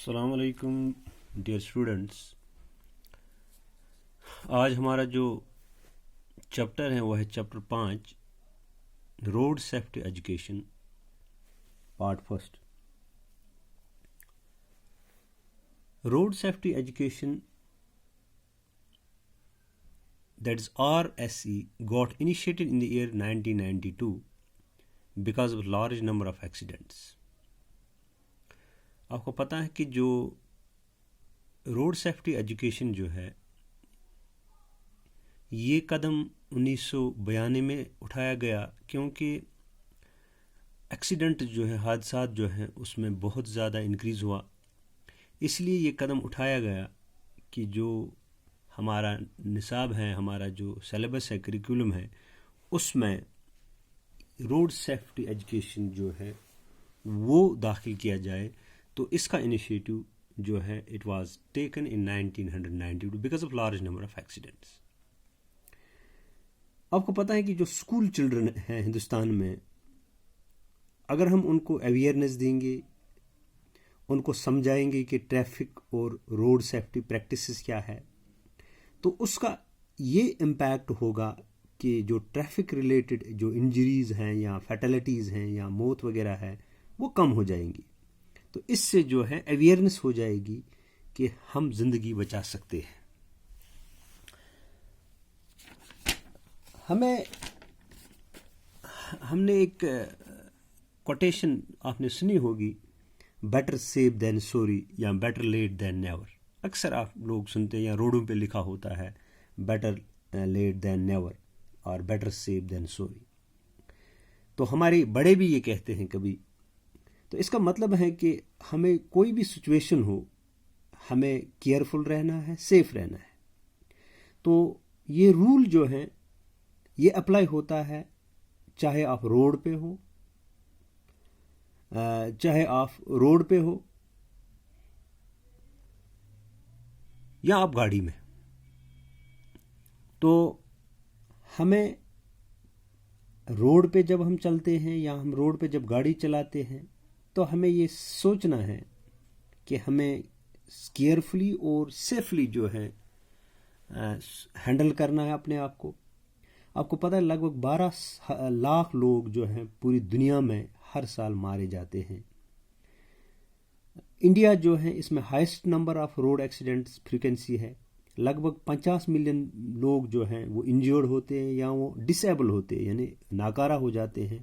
السلام علیکم dear students. آج ہمارا جو چیپٹر ہے وہ ہے chapter 5 road safety education part first. Road safety education that is RSE got initiated in the year 1992 because of large number of accidents. آپ کو پتہ ہے کہ جو روڈ سیفٹی ایجوکیشن جو ہے یہ قدم 1992 میں اٹھایا گیا کیونکہ ایکسیڈنٹ جو ہے حادثات جو ہیں اس میں بہت زیادہ انکریز ہوا. اس لیے یہ قدم اٹھایا گیا کہ جو ہمارا نصاب ہے, ہمارا جو سلیبس ہے, کریکولم ہے, اس میں روڈ سیفٹی ایجوکیشن جو ہے وہ داخل کیا جائے. تو اس کا انیشیٹو جو ہے it was taken in 1992 because of large number of accidents. آپ کو پتہ ہے کہ جو اسکول چلڈرن ہیں ہندوستان میں, اگر ہم ان کو اویئرنیس دیں گے, ان کو سمجھائیں گے کہ ٹریفک اور روڈ سیفٹی پریکٹسز کیا ہے, تو اس کا یہ امپیکٹ ہوگا کہ جو ٹریفک ریلیٹڈ جو انجریز ہیں یا فیٹلٹیز ہیں یا موت وغیرہ ہے وہ کم ہو جائیں گی. تو اس سے جو ہے اویئرنیس ہو جائے گی کہ ہم زندگی بچا سکتے ہیں. ہم نے ایک کوٹیشن آپ نے سنی ہوگی, بیٹر سیف دین سوری یا بیٹر لیٹ دین نیور. اکثر آپ لوگ سنتے ہیں یا روڈوں پہ لکھا ہوتا ہے بیٹر لیٹ دین نیور اور بیٹر سیف دین سوری. تو ہمارے بڑے بھی یہ کہتے ہیں کبھی. تو اس کا مطلب ہے کہ ہمیں کوئی بھی سچویشن ہو ہمیں کیئرفل رہنا ہے, سیف رہنا ہے. تو یہ رول جو ہے یہ اپلائی ہوتا ہے چاہے آپ روڈ پہ ہو, یا آپ گاڑی میں. تو ہمیں روڈ پہ جب ہم چلتے ہیں یا ہم روڈ پہ جب گاڑی چلاتے ہیں تو ہمیں یہ سوچنا ہے کہ ہمیں کیئرفلی اور سیفلی جو ہے ہینڈل کرنا ہے اپنے آپ کو. آپ کو پتہ ہے لگ بھگ 12 لاکھ لوگ جو ہیں پوری دنیا میں ہر سال مارے جاتے ہیں. انڈیا جو ہے اس میں highest number of road accidents frequency ہے. لگ بھگ 50 ملین لوگ جو ہیں وہ انجرڈ ہوتے ہیں یا وہ ڈسیبل ہوتے ہیں, یعنی ناکارہ ہو جاتے ہیں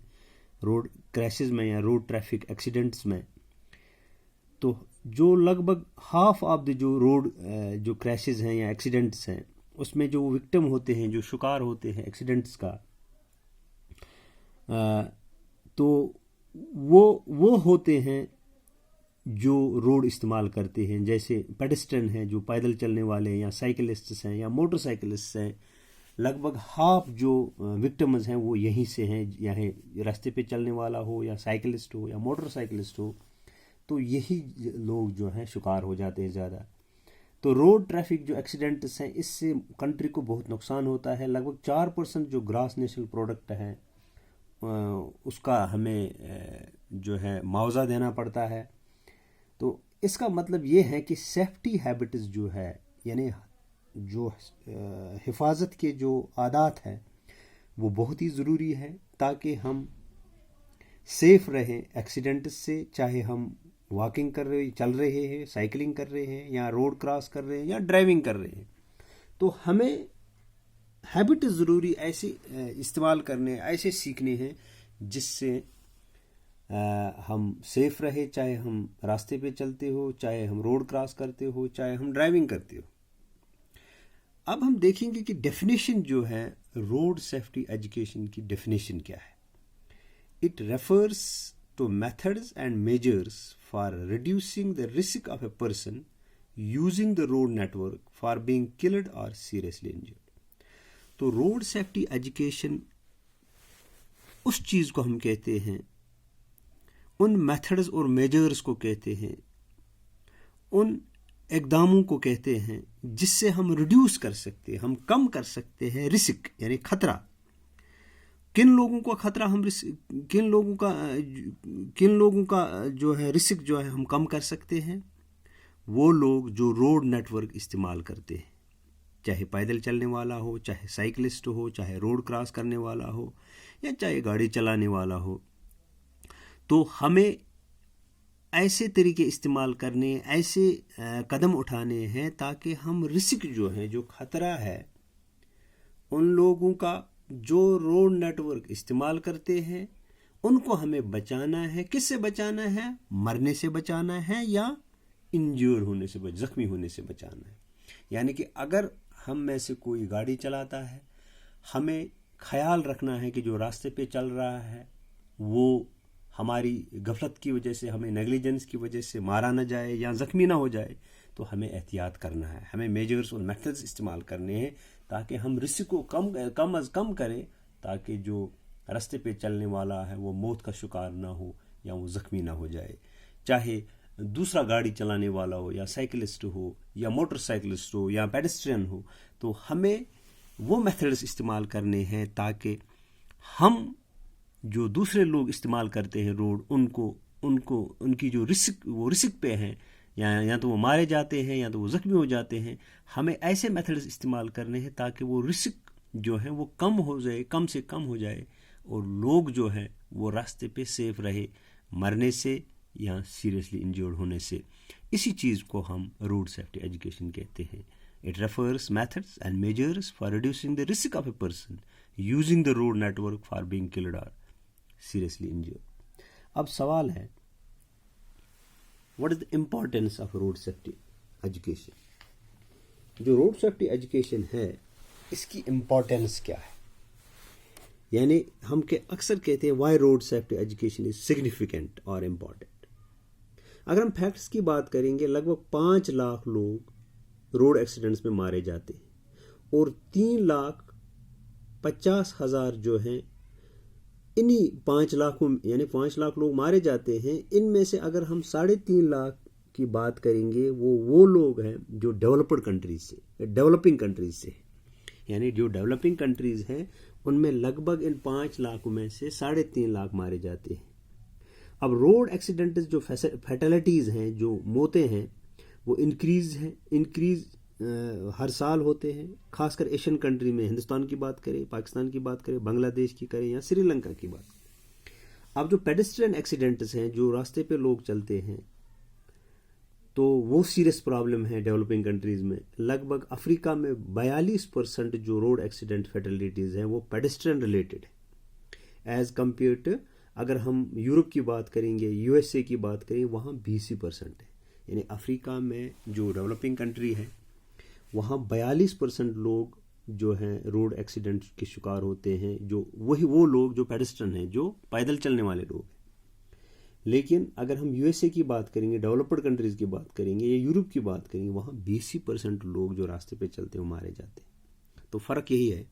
روڈ کریشز میں یا روڈ ٹریفک ایکسیڈنٹس میں. تو جو لگ بھگ ہاف آف دی جو روڈ جو کریشز ہیں یا ایکسیڈنٹس ہیں اس میں جو وکٹم ہوتے ہیں, جو شکار ہوتے ہیں ایکسیڈنٹس کا, تو وہ ہوتے ہیں جو روڈ استعمال کرتے ہیں, جیسے پیڈسٹرن ہیں جو پیدل چلنے والے ہیں, یا سائیکلسٹس ہیں یا موٹر سائیکلسٹ ہیں. لگ بھگ ہاف جو وکٹمز ہیں وہ یہیں سے ہیں, یہیں راستے پہ چلنے والا ہو یا سائیکلسٹ ہو یا موٹر سائیکلسٹ ہو, تو یہی لوگ جو ہیں شکار ہو جاتے ہیں زیادہ. تو روڈ ٹریفک جو ایکسیڈنٹس ہیں اس سے کنٹری کو بہت نقصان ہوتا ہے. لگ بھگ 4% جو گراس نیشنل پروڈکٹ ہے اس کا ہمیں جو ہے معاوضہ دینا پڑتا ہے. تو اس کا مطلب یہ ہے کہ سیفٹی ہیبٹس جو ہے, یعنی جو حفاظت کے جو عادات ہیں وہ بہت ہی ضروری ہے تاکہ ہم سیف رہیں ایکسیڈنٹس سے, چاہے ہم واکنگ کر رہے, چل رہے ہیں, سائیکلنگ کر رہے ہیں, یا روڈ کراس کر رہے ہیں, یا ڈرائیونگ کر رہے ہیں. تو ہمیں ہیبٹ ضروری ایسے استعمال کرنے, ایسے سیکھنے ہیں جس سے ہم سیف رہے, چاہے ہم راستے پہ چلتے ہو, چاہے ہم روڈ کراس کرتے ہو, چاہے ہم ڈرائیونگ کرتے ہو. اب ہم دیکھیں گے کہ ڈیفینیشن جو ہے روڈ سیفٹی ایجوکیشن کی ڈیفینیشن کیا ہے. It refers to methods and measures for reducing the risk of a person using the road network for being killed or seriously injured. تو روڈ سیفٹی ایجوکیشن اس چیز کو ہم کہتے ہیں, ان میتھڈز اور میجرز کو کہتے ہیں, ان اقداموں کو کہتے ہیں جس سے ہم ریڈیوس کر سکتے ہیں, ہم کم کر سکتے ہیں رسک یعنی خطرہ. کن لوگوں کا خطرہ ہم کن لوگوں کا جو ہے رسک جو ہے ہم کم کر سکتے ہیں. وہ لوگ جو روڈ نیٹ ورک استعمال کرتے ہیں، چاہے پیدل چلنے والا ہو، چاہے سائیکلسٹ ہو، چاہے روڈ کراس کرنے والا ہو، یا چاہے گاڑی چلانے والا ہو، تو ہمیں ایسے طریقے استعمال کرنے، ایسے قدم اٹھانے ہیں تاکہ ہم رسک جو ہیں، جو خطرہ ہے ان لوگوں کا جو روڈ نیٹ ورک استعمال کرتے ہیں، ان کو ہمیں بچانا ہے۔ کس سے بچانا ہے؟ مرنے سے بچانا ہے یا انجور ہونے سے، زخمی ہونے سے بچانا ہے۔ یعنی کہ اگر ہم میں سے کوئی گاڑی چلاتا ہے، ہمیں خیال رکھنا ہے کہ جو راستے پہ چل رہا ہے وہ ہماری غفلت کی وجہ سے، ہمیں نیگلیجنس کی وجہ سے مارا نہ جائے یا زخمی نہ ہو جائے، تو ہمیں احتیاط کرنا ہے، ہمیں میجرز اور میتھڈز استعمال کرنے ہیں تاکہ ہم رسک کو کم از کم کریں، تاکہ جو راستے پہ چلنے والا ہے وہ موت کا شکار نہ ہو یا وہ زخمی نہ ہو جائے، چاہے دوسرا گاڑی چلانے والا ہو یا سائیکلسٹ ہو یا موٹر سائیکلسٹ ہو یا پیڈسٹرین ہو۔ تو ہمیں وہ میتھڈز استعمال کرنے ہیں تاکہ ہم جو دوسرے لوگ استعمال کرتے ہیں روڈ، ان کی جو رسک پہ ہیں، یا تو وہ مارے جاتے ہیں یا تو وہ زخمی ہو جاتے ہیں، ہمیں ایسے میتھڈز استعمال کرنے ہیں تاکہ وہ رسک جو ہے وہ کم ہو جائے، کم سے کم ہو جائے، اور لوگ جو ہیں وہ راستے پہ سیف رہے مرنے سے یا سیریسلی انجرڈ ہونے سے۔ اسی چیز کو ہم روڈ سیفٹی ایجوکیشن کہتے ہیں۔ It refers methods and measures for reducing the risk of a person using the road network for being killed or seriously injured۔ اب سوال ہے، what is the importance of road safety education؟ جو road safety education ہے اس کی importance کیا ہے؟ یعنی ہم اکثر کہتے ہیں why road safety education is significant اور important۔ اگر ہم فیکٹس کی بات کریں گے، لگ بھگ 5 لاکھ لوگ روڈ ایکسیڈنٹس میں مارے جاتے ہیں، اور 3,50,000 جو ہیں انہی 5 لاکھ یعنی 5 لاکھ لوگ مارے جاتے ہیں۔ ان میں سے اگر ہم 3.5 لاکھ کی بات کریں گے، وہ لوگ ہیں جو ڈیولپنگ کنٹریز سے ہیں، یعنی جو ڈیولپنگ کنٹریز ہیں ان میں لگ بھگ ان 5 لاکھ میں سے 3.5 لاکھ مارے جاتے ہیں۔ اب روڈ ایکسیڈنٹس جو فیٹلٹیز ہیں، جو موتیں ہیں، وہ انکریز ہر سال ہوتے ہیں، خاص کر ایشین کنٹری میں، ہندوستان کی بات کریں، پاکستان کی بات کریں، بنگلہ دیش کی کریں یا سری لنکا کی بات کریں۔ اب جو پیڈسٹرین ایکسیڈنٹس ہیں، جو راستے پہ لوگ چلتے ہیں، تو وہ سیریس پرابلم ہے ڈیولپنگ کنٹریز میں۔ لگ بھگ افریقہ میں 42% جو روڈ ایکسیڈنٹ فیٹلٹیز ہیں وہ پیڈسٹرین ریلیٹڈ ہیں، ایز کمپیئر ٹو اگر ہم یورپ کی بات کریں گے، USA کی بات کریں، وہاں 20% ہے۔ یعنی افریقہ میں جو ڈیولپنگ کنٹری ہے وہاں 42% لوگ جو ہیں روڈ ایکسیڈنٹ کے شکار ہوتے ہیں، جو وہ لوگ جو پیڈسٹرن ہیں، جو پیدل چلنے والے لوگ ہیں۔ لیکن اگر ہم USA کی بات کریں گے، ڈیولپڈ کنٹریز کی بات کریں گے یا یورپ کی بات کریں گے، وہاں 20% لوگ جو راستے پہ چلتے ہیں وہ مارے جاتے ہیں۔ تو فرق یہی ہے۔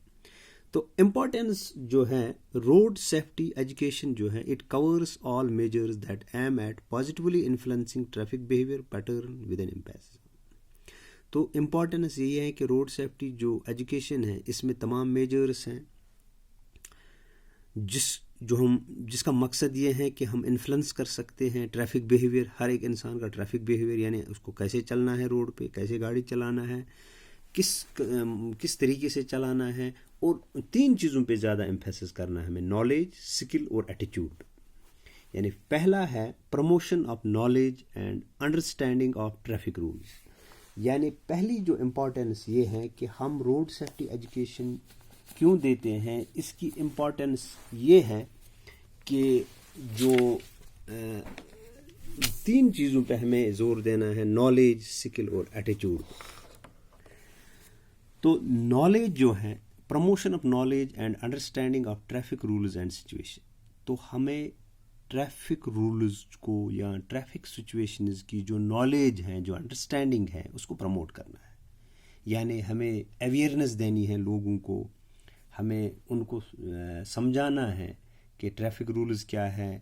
تو امپورٹنس جو ہے روڈ سیفٹی ایجوکیشن جو ہے، it covers all measures that aim at positively influencing traffic behaviour pattern with an impact. تو امپورٹنس یہ ہے کہ روڈ سیفٹی جو ایجوکیشن ہے اس میں تمام میجرز ہیں جس کا مقصد یہ ہے کہ ہم انفلوئنس کر سکتے ہیں ٹریفک بیہیویئر، ہر ایک انسان کا ٹریفک بیہیویئر، یعنی اس کو کیسے چلنا ہے روڈ پہ، کیسے گاڑی چلانا ہے، کس طریقے سے چلانا ہے، اور 3 چیزوں پہ زیادہ ایمفیسس کرنا ہے ہمیں، نالج، اسکل اور ایٹیٹیوڈ۔ یعنی پہلا ہے promotion of knowledge and understanding of traffic rules. یعنی پہلی جو امپورٹنس یہ ہے کہ ہم روڈ سیفٹی ایجوکیشن کیوں دیتے ہیں، اس کی امپورٹنس یہ ہے کہ جو 3 چیزوں پہ ہمیں زور دینا ہے، نالج، اسکل اور ایٹیٹیوڈ۔ تو نالج جو ہے، promotion of knowledge and understanding of traffic rules and situation, تو ہمیں ٹریفک رولز کو یا ٹریفک سچویشنز کی جو نالج ہے، جو انڈرسٹینڈنگ ہے، اس کو پروموٹ کرنا ہے۔ یعنی ہمیں اویئرنیس دینی ہے لوگوں کو، ہمیں ان کو سمجھانا ہے کہ ٹریفک رولز کیا ہے،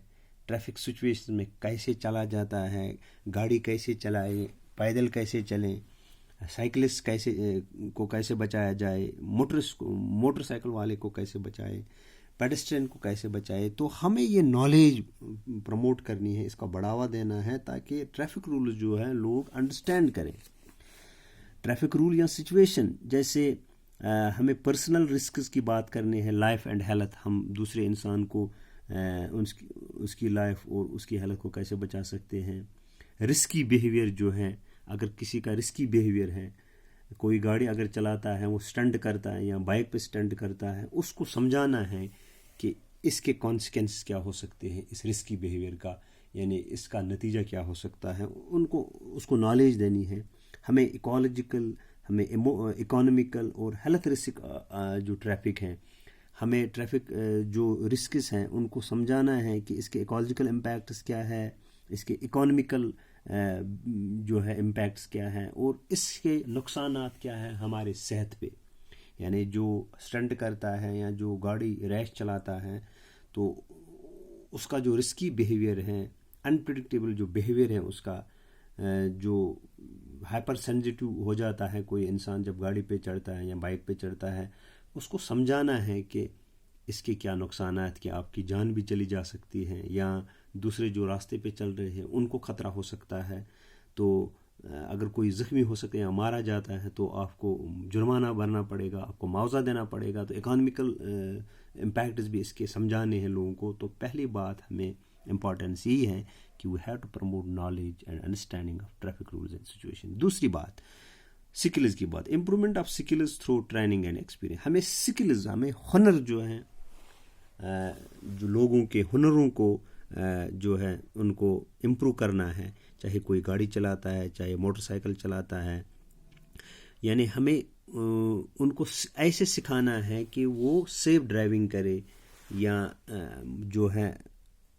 ٹریفک سچویشن میں کیسے چلا جاتا ہے، گاڑی کیسے چلائیں، پیدل کیسے چلیں، سائیکلسٹ کیسے بچایا جائے، موٹر سائیکل والے کو کیسے بچائے، پیڈسٹرین کو کیسے بچائے. تو ہمیں یہ نالج پروموٹ کرنی ہے, اس کا بڑھاوا دینا ہے تاکہ ٹریفک رولز جو ہے لوگ انڈرسٹینڈ کریں. ٹریفک رول یا سچویشن, جیسے ہمیں پرسنل رسکس کی بات کرنی ہے, لائف اینڈ ہیلتھ. ہم دوسرے انسان کو اس کی لائف اور اس کی ہیلتھ کو کیسے بچا سکتے ہیں. رسکی بیہیویئر جو ہے, اگر کسی کا رسکی بیہیویئر ہے, کوئی گاڑی اگر چلاتا ہے, وہ سٹنٹ کرتا ہے یا بائک پہ سٹنٹ کرتا ہے, اس کو سمجھانا ہے کہ اس کے کانسیکوینسز کیا ہو سکتے ہیں اس رسکی بیہیویئر کا, یعنی اس کا نتیجہ کیا ہو سکتا ہے. اس کو نالج دینی ہے. ہمیں ایکولوجیکل, ہمیں اکانومیکل اور ہیلتھ رسک جو ٹریفک ہیں, ہمیں ٹریفک جو رسکس ہیں ان کو سمجھانا ہے کہ اس کے ایکولوجیکل امپیکٹس کیا ہے, اس کے اکانومیکل جو ہے امپیکٹس کیا ہیں, اور اس کے نقصانات کیا ہیں ہمارے صحت پہ. یعنی جو سٹنٹ کرتا ہے یا جو گاڑی ریش چلاتا ہے, تو اس کا جو رسکی بیہیویئر ہے, انپریڈکٹیبل جو بیہیویئر ہے, اس کا جو ہائپر سینسٹیو ہو جاتا ہے کوئی انسان جب گاڑی پہ چڑھتا ہے یا بائک پہ چڑھتا ہے, اس کو سمجھانا ہے کہ اس کے کیا نقصانات, کہ آپ کی جان بھی چلی جا سکتی ہے یا دوسرے جو راستے پہ چل رہے ہیں ان کو خطرہ ہو سکتا ہے. تو اگر کوئی زخمی ہو سکے یا مارا جاتا ہے تو آپ کو جرمانہ بھرنا پڑے گا, آپ کو معاوضہ دینا پڑے گا. تو اکانومیکل امپیکٹس بھی اس کے سمجھانے ہیں لوگوں کو. تو پہلی بات ہمیں امپورٹنس یہی ہے کہ we have to promote knowledge and understanding of traffic rules and situation. دوسری بات سکلز کی بات, improvement of skills through training and experience. ہمیں سکلز, ہمیں ہنر جو ہیں, جو لوگوں کے ہنروں کو جو ہے ان کو امپروو کرنا ہے. چاہے کوئی گاڑی چلاتا ہے, چاہے موٹر سائیکل چلاتا ہے, یعنی ہمیں ان کو ایسے سکھانا ہے کہ وہ سیف ڈرائیونگ کرے یا جو ہے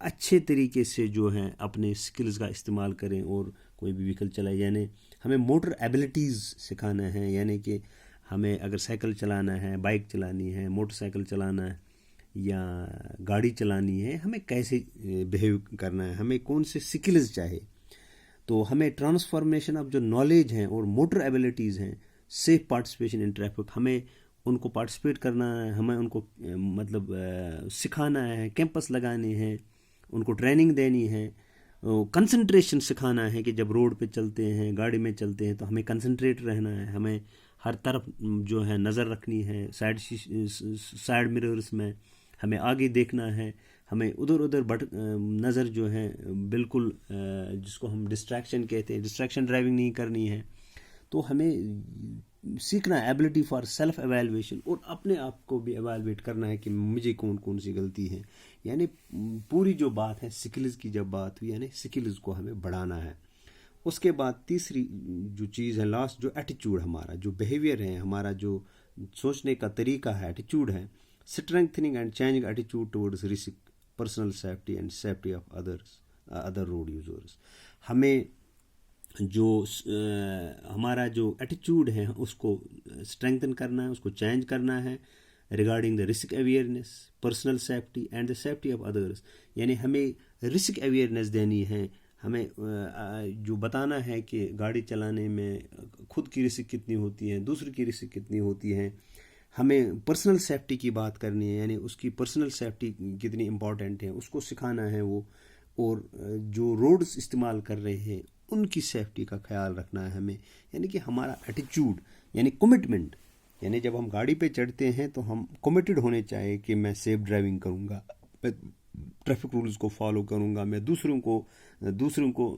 اچھے طریقے سے جو ہے اپنے سکلز کا استعمال کریں اور کوئی بھی وہیکل چلائے. یعنی ہمیں موٹر ایبلٹیز سکھانا ہے, یعنی کہ ہمیں اگر سائیکل چلانا ہے, بائک چلانی ہے, موٹر سائیکل چلانا ہے یا گاڑی چلانی ہے, ہمیں کیسے بیہیو کرنا ہے, ہمیں کون سے سکلز چاہے. تو ہمیں ٹرانسفارمیشن آف جو نالج ہیں اور موٹر ایبلٹیز ہیں, سیف پارٹیسپیشن ان ٹریفک, ہمیں ان کو پارٹیسپیٹ کرنا ہے, ہمیں ان کو مطلب سکھانا ہے, کیمپس لگانے ہیں, ان کو ٹریننگ دینی ہے, کنسنٹریشن سکھانا ہے کہ جب روڈ پہ چلتے ہیں, گاڑی میں چلتے ہیں, تو ہمیں کنسنٹریٹ رہنا ہے, ہمیں ہر طرف جو ہے نظر رکھنی ہے, سائڈ مررز میں ہمیں آگے دیکھنا ہے, ہمیں ادھر نظر جو ہے بالکل جس کو ہم ڈسٹریکشن کہتے ہیں, ڈسٹریکشن ڈرائیونگ نہیں کرنی ہے. تو ہمیں سیکھنا ہے ایبلٹی فار سیلف ایویلویشن, اور اپنے آپ کو بھی ایویلویٹ کرنا ہے کہ مجھے کون سی غلطی ہے. یعنی پوری جو بات ہے سکلز کی جب بات ہوئی, یعنی سکلز کو ہمیں بڑھانا ہے. اس کے بعد تیسری جو چیز ہے, لاسٹ, جو ایٹیچیوڈ, ہمارا جو بیہیویئر ہے, ہمارا جو سوچنے کا طریقہ ہے, ایٹیچیوڈ ہے. اسٹرینتھننگ اینڈ چینجنگ ایٹیچیوڈ towards risk, personal safety and safety of other road users. ہمیں جو ہمارا جو ایٹیچیوڈ ہے اس کو اسٹرینتھن کرنا ہے, اس کو چینج کرنا ہے regarding the risk awareness, personal safety and the safety of others. یعنی ہمیں رسک اویئرنیس دینی ہے, ہمیں جو بتانا ہے کہ گاڑی چلانے میں خود کی رسک کتنی ہوتی ہے, دوسرے کی رسک کتنی ہوتی ہے. ہمیں پرسنل سیفٹی کی بات کرنی ہے, یعنی اس کی پرسنل سیفٹی کتنی امپورٹنٹ ہے اس کو سکھانا ہے وہ, اور جو روڈز استعمال کر رہے ہیں ان کی سیفٹی کا خیال رکھنا ہے ہمیں. یعنی کہ ہمارا ایٹیچیوڈ, یعنی کمٹمنٹ, یعنی جب ہم گاڑی پہ چڑھتے ہیں تو ہم کمیٹڈ ہونے چاہیے کہ میں سیف ڈرائیونگ کروں گا, میں ٹریفک رولز کو فالو کروں گا, میں دوسروں کو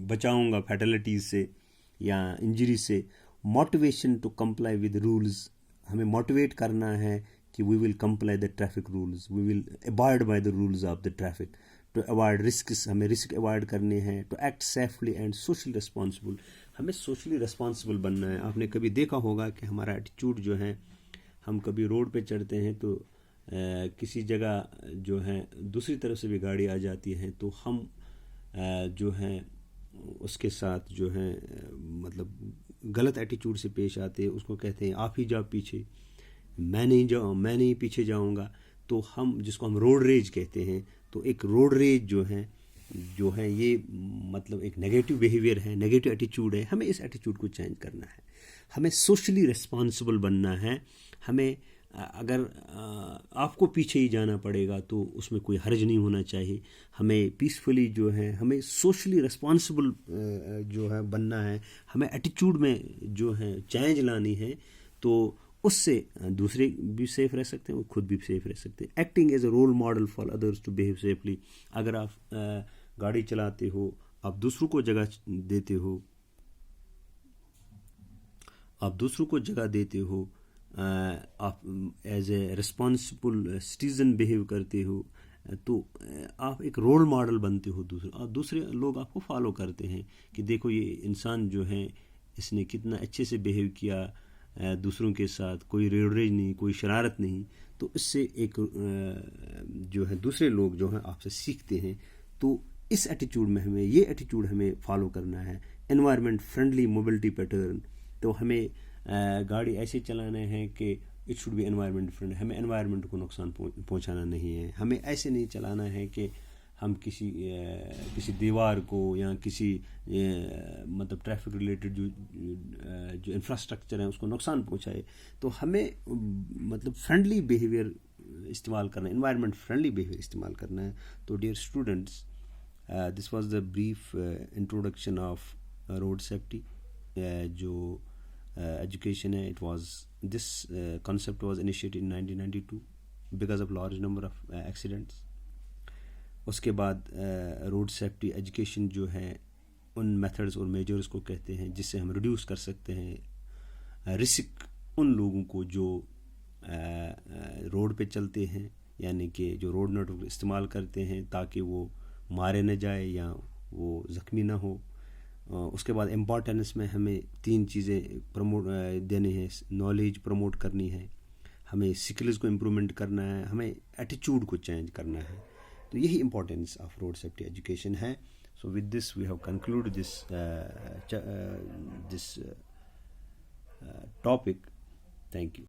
بچاؤں گا فیٹلٹیز سے یا انجری سے. Motivation to comply with rules, ہمیں موٹیویٹ کرنا ہے کہ we will comply the traffic rules, we will abide by the rules of the traffic to avoid risks. ہمیں رسک اوائڈ کرنے ہیں, to act safely and socially responsible. ہمیں socially responsible بننا ہے. آپ نے کبھی دیکھا ہوگا کہ ہمارا ایٹیچیوڈ جو ہے, ہم کبھی روڈ پہ چڑھتے ہیں تو کسی جگہ جو ہے دوسری طرف سے بھی گاڑی آ جاتی ہے, تو ہم جو ہیں اس کے ساتھ جو ہے مطلب غلط ایٹیچیوڈ سے پیش آتے ہیں. اس کو کہتے ہیں آپ ہی جاؤ پیچھے, میں نہیں پیچھے جاؤں گا. تو ہم جس کو ہم روڈ ریج کہتے ہیں, تو ایک روڈ ریج جو ہے یہ مطلب ایک نیگیٹو بیہیویئر ہے, نیگیٹو ایٹیچیوڈ ہے. ہمیں اس ایٹیچیوڈ کو چینج کرنا ہے, ہمیں سوشلی ریسپانسبل بننا ہے, ہمیں اگر آپ کو پیچھے ہی جانا پڑے گا تو اس میں کوئی حرج نہیں ہونا چاہیے. ہمیں پیسفلی جو ہے ہمیں سوشلی رسپانسبل جو ہے بننا ہے, ہمیں ایٹیچیوڈ میں جو ہے چینج لانی ہے, تو اس سے دوسرے بھی سیف رہ سکتے ہیں اور خود بھی سیف رہ سکتے ہیں. Acting as a role model for others to behave safely. اگر آپ گاڑی چلاتے ہو, آپ دوسروں کو جگہ دیتے ہو, آپ as a responsible citizen behave کرتے ہو, تو آپ ایک رول ماڈل بنتے ہو. دوسرے لوگ آپ کو فالو کرتے ہیں کہ دیکھو یہ انسان جو ہے اس نے کتنا اچھے سے بیہیو کیا دوسروں کے ساتھ, کوئی ریوڑیج نہیں, کوئی شرارت نہیں. تو اس سے ایک جو ہے دوسرے لوگ جو ہیں آپ سے سیکھتے ہیں. تو اس ایٹیچیوڈ میں یہ ایٹیچیوڈ ہمیں فالو کرنا ہے. Environment friendly mobility pattern. تو ہمیں گاڑی ایسے چلانا ہے کہ it should be environment friendly. ہمیں انوائرمنٹ کو نقصان پہنچانا نہیں ہے. ہمیں ایسے نہیں چلانا ہے کہ ہم کسی دیوار کو یا کسی مطلب ٹریفک ریلیٹڈ جو انفراسٹرکچر ہے اس کو نقصان پہنچائے. تو ہمیں مطلب فرینڈلی بیہیویئر استعمال کرنا ہے, انوائرمنٹ فرینڈلی بیہیویئر استعمال کرنا ہے. تو dear students, this was the brief introduction of road safety. جو ایجوکیشن ہے, this concept was initiated in 1992 because of large number of accidents. اس کے بعد روڈ سیفٹی ایجوکیشن جو ہے ان میتھڈز اور میجرز کو کہتے ہیں جس سے ہم ریڈیوس کر سکتے ہیں رسک ان لوگوں کو جو روڈ پہ چلتے ہیں, یعنی کہ جو روڈ نیٹ ورک استعمال کرتے ہیں, تاکہ وہ مارے نہ جائے یا وہ زخمی نہ ہو. اس کے بعد امپورٹنس میں ہمیں 3 چیزیں دینے ہیں. نالج پروموٹ کرنی ہے, ہمیں سکلز کو امپرومنٹ کرنا ہے, ہمیں ایٹیچیوڈ کو چینج کرنا ہے. تو یہی importance of road safety education ہے. So with this we have conclude this topic. Thank you.